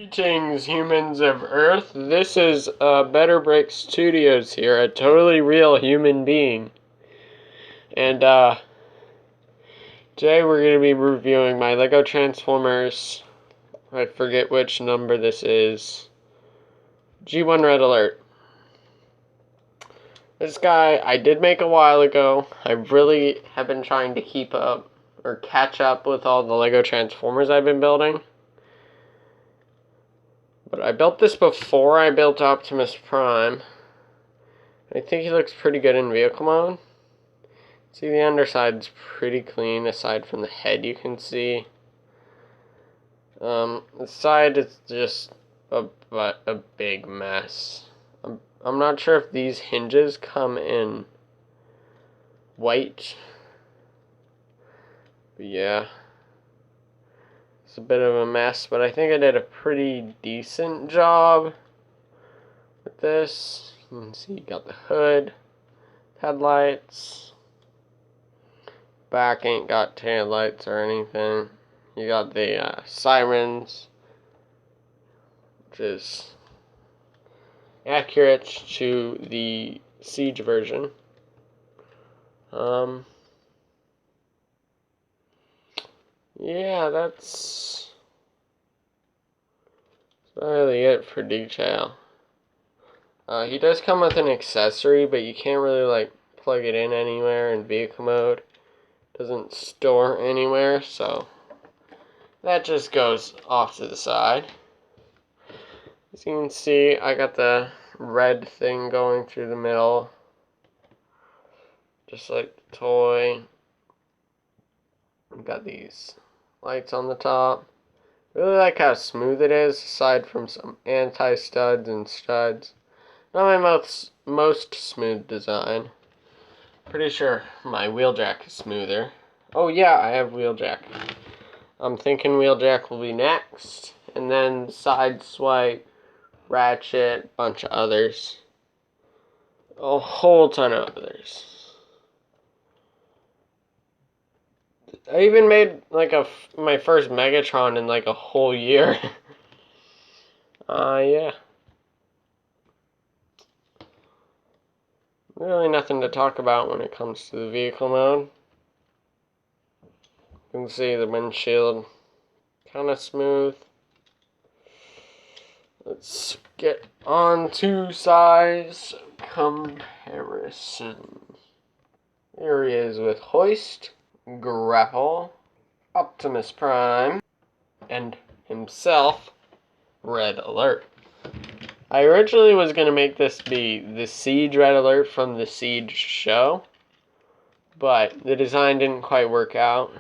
Greetings, humans of Earth. This is Better Break Studios here, a totally real human being. And today we're going to be reviewing my LEGO Transformers. I forget which number this is. G1 Red Alert. This guy I did make a while ago. I really have been trying to keep up or catch up with all the LEGO Transformers I've been building. But I built this before I built Optimus Prime. I think he looks pretty good in vehicle mode. See, the underside's pretty clean, aside from the head you can see. The side is just a big mess. I'm not sure if these hinges come in white. But yeah. It's a bit of a mess, but I think I did a pretty decent job with this. You can see you got the hood, headlights. Back ain't got tail lights or anything. You got the sirens, which is accurate to the Siege version. Yeah, that's really it for detail. He does come with an accessory, but you can't really like plug it in anywhere in vehicle mode. Doesn't store anywhere, so that just goes off to the side. As you can see, I got the red thing going through the middle, just like the toy. I've got these lights on the top. Really like how smooth it is, aside from some anti-studs and studs. Not my most smooth design. Pretty sure my wheeljack is smoother. Oh yeah, I have wheeljack. I'm thinking wheeljack will be next, and then side swipe, ratchet, bunch of others. A whole ton of others. I even made like my first Megatron in like a whole year. Yeah. Really nothing to talk about when it comes to the vehicle mode. You can see the windshield kind of smooth. Let's get on to size comparison. Here he is with Hoist, Grapple, Optimus Prime, and himself, Red Alert. I originally was going to make this be the Siege Red Alert from the Siege show, but the design didn't quite work out.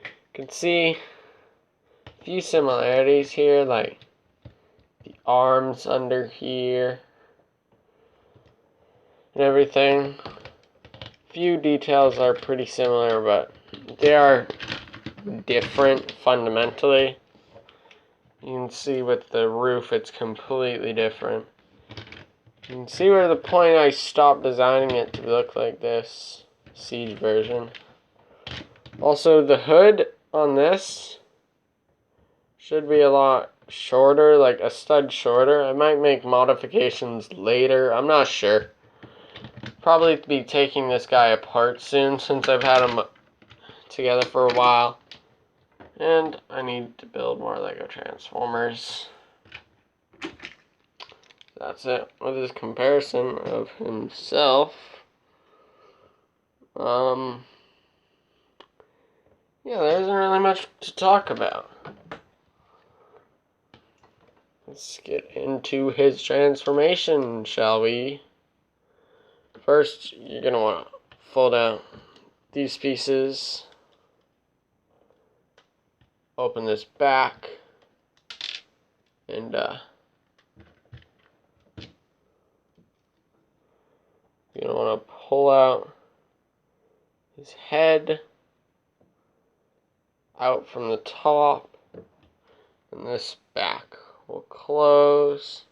You can see a few similarities here, like the arms under here and everything. A few details are pretty similar, but they are different fundamentally. You can see with the roof it's completely different. You can see where the point I stopped designing it to look like this Siege version. Also, the hood on this should be a lot shorter, like a stud shorter. I might make modifications later, I'm not sure. Probably be taking this guy apart soon since I've had him together for a while. And I need to build more LEGO Transformers. That's it with his comparison of himself. Yeah, there isn't really much to talk about. Let's get into his transformation, shall we? First, you're going to want to fold out these pieces. Open this back. And, you're going to want to pull out his head out from the top. And this back will close.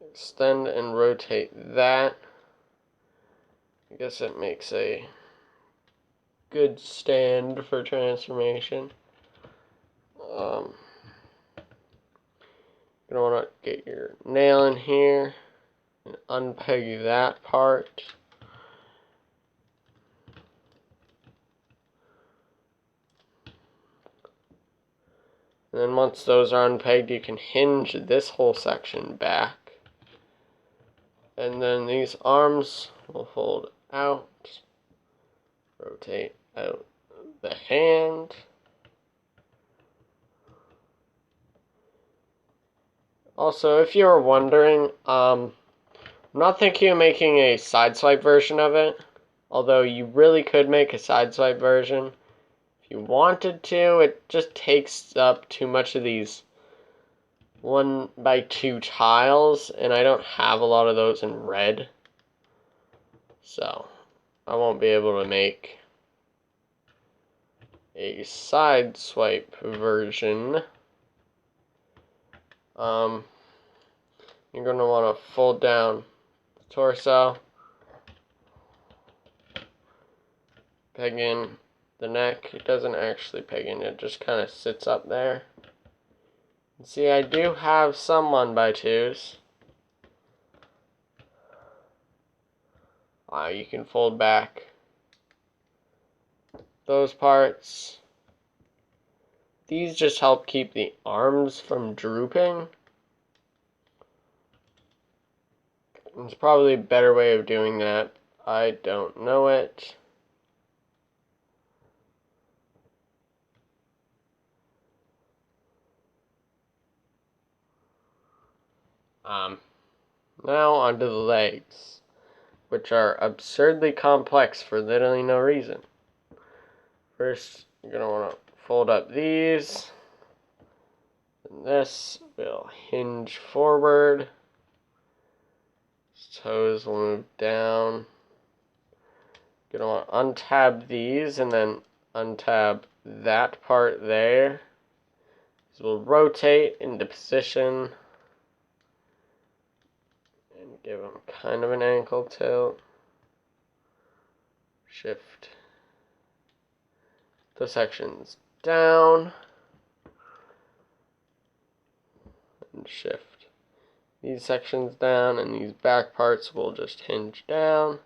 Extend and rotate that. I guess it makes a good stand for transformation. You're going to want to get your nail in here and unpeg that part. And then once those are unpegged, you can hinge this whole section back. And then these arms will fold out, rotate out the hand. Also, if you were wondering, I'm not thinking of making a side swipe version of it, although you really could make a side swipe version. If you wanted to, it just takes up too much of these 1x2 tiles, and I don't have a lot of those in red, so I won't be able to make a side swipe version. You're going to want to fold down the torso, peg in the neck. It doesn't actually peg in, it just kind of sits up there. See, I do have some 1x2s. You can fold back those parts. These just help keep the arms from drooping. There's probably a better way of doing that. I don't know it. Now onto the legs, which are absurdly complex for literally no reason. First, you're going to want to fold up these. And this will hinge forward. Toes will move down. You're going to want to untab these and then untab that part there. These will rotate into position and give them kind of an ankle tilt. Shift the sections down and shift these sections down, and these back parts will just hinge down.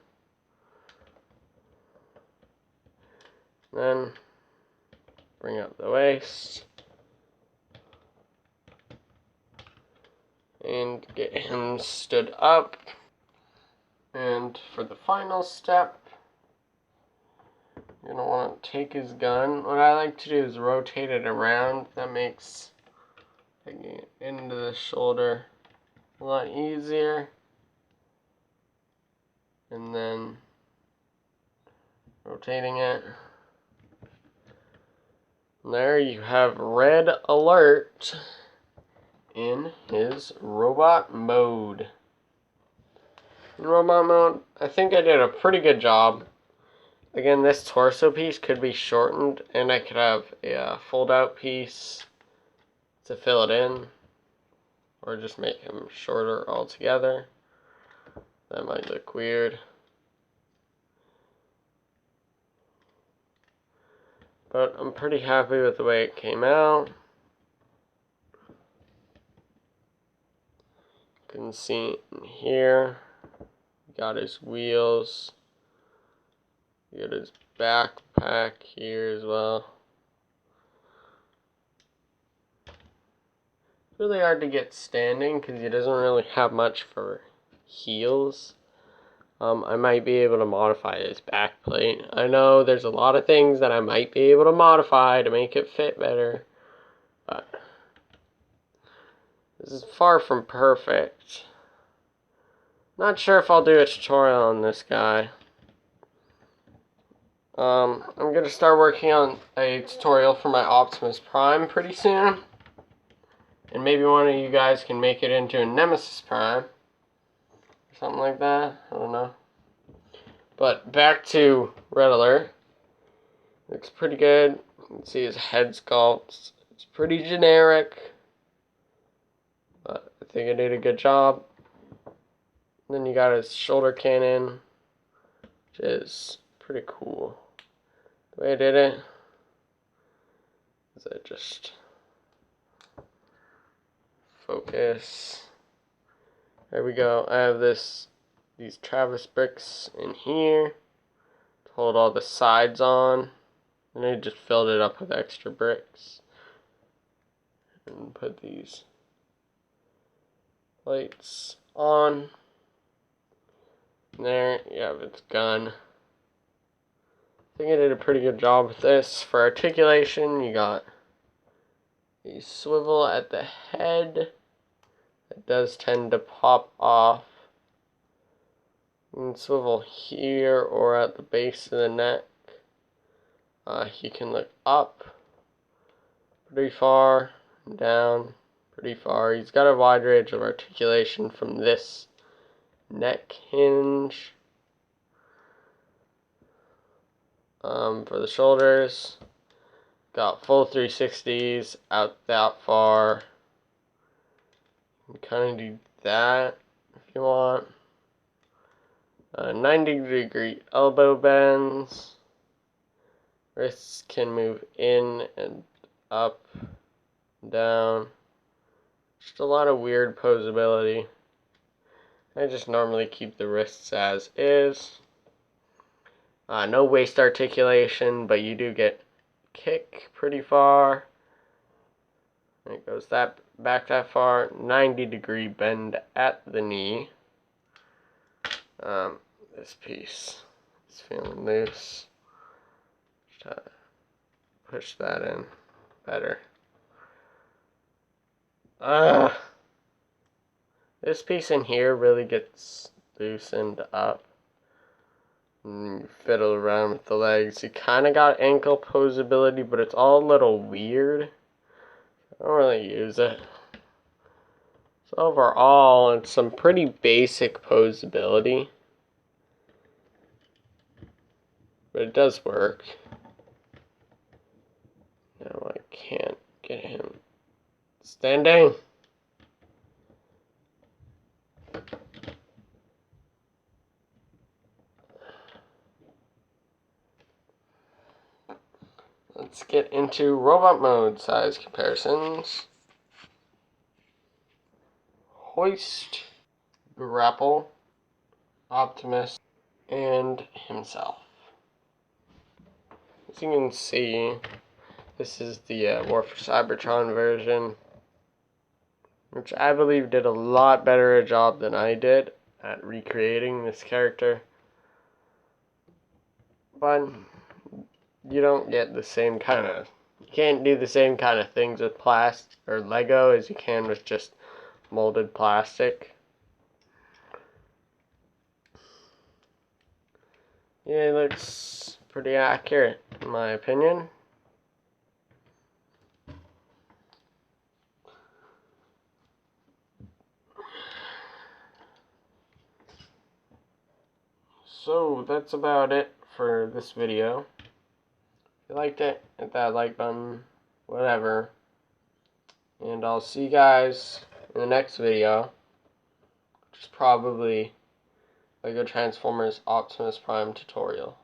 Then bring up the waist and get him stood up. And for the final step, you're going to want to take his gun. What I like to do is rotate it around. That makes taking it into the shoulder a lot easier. And then rotating it. And there you have Red Alert in his robot mode. In robot mode, I think I did a pretty good job. Again, this torso piece could be shortened, and I could have a fold-out piece to fill it in, or just make him shorter altogether. That might look weird. But I'm pretty happy with the way it came out. You can see in here, got his wheels. You got his backpack here as well. It's really hard to get standing because he doesn't really have much for heels. I might be able to modify his back plate. I know there's a lot of things that I might be able to modify to make it fit better, but this is far from perfect. Not sure if I'll do a tutorial on this guy. I'm going to start working on a tutorial for my Optimus Prime pretty soon. And maybe one of you guys can make it into a Nemesis Prime. Or something like that. I don't know. But back to Red Alert. Looks pretty good. You can see his head sculpt. It's pretty generic. But I think I did a good job. And then you got his shoulder cannon, which is pretty cool. The way I did it is I just Focus. There we go. I have these Travis bricks in here to hold all the sides on. And I just filled it up with extra bricks. And put these lights on. And there you have its gun. I think I did a pretty good job with this. For articulation, you got a swivel at the head. It does tend to pop off. You can swivel here or at the base of the neck. You can look up pretty far, down pretty far. He's got a wide range of articulation from this neck hinge. For the shoulders, got full 360s out that far. You can kind of do that if you want. 90-degree elbow bends. Wrists can move in and up, down. Just a lot of weird posability. I just normally keep the wrists as is. No waist articulation, but you do get kick pretty far. And it goes back that far. 90-degree bend at the knee. This piece is feeling loose. Try to push that in better. This piece in here really gets loosened up. And you fiddle around with the legs. You kind of got ankle posability, but it's all a little weird. I don't really use it. So overall, it's some pretty basic posability. But it does work. Now I can't get him standing. Let's get into robot mode size comparisons. Hoist, Grapple, Optimus, and himself. As you can see, this is the War for Cybertron version, which I believe did a lot better a job than I did at recreating this character. But you don't get the same kind of, you can't do the same kind of things with plastic or Lego as you can with just molded plastic. Yeah, it looks pretty accurate in my opinion. So that's about it for this video. If you liked it, hit that like button, whatever. And I'll see you guys in the next video, which is probably LEGO Transformers Optimus Prime tutorial.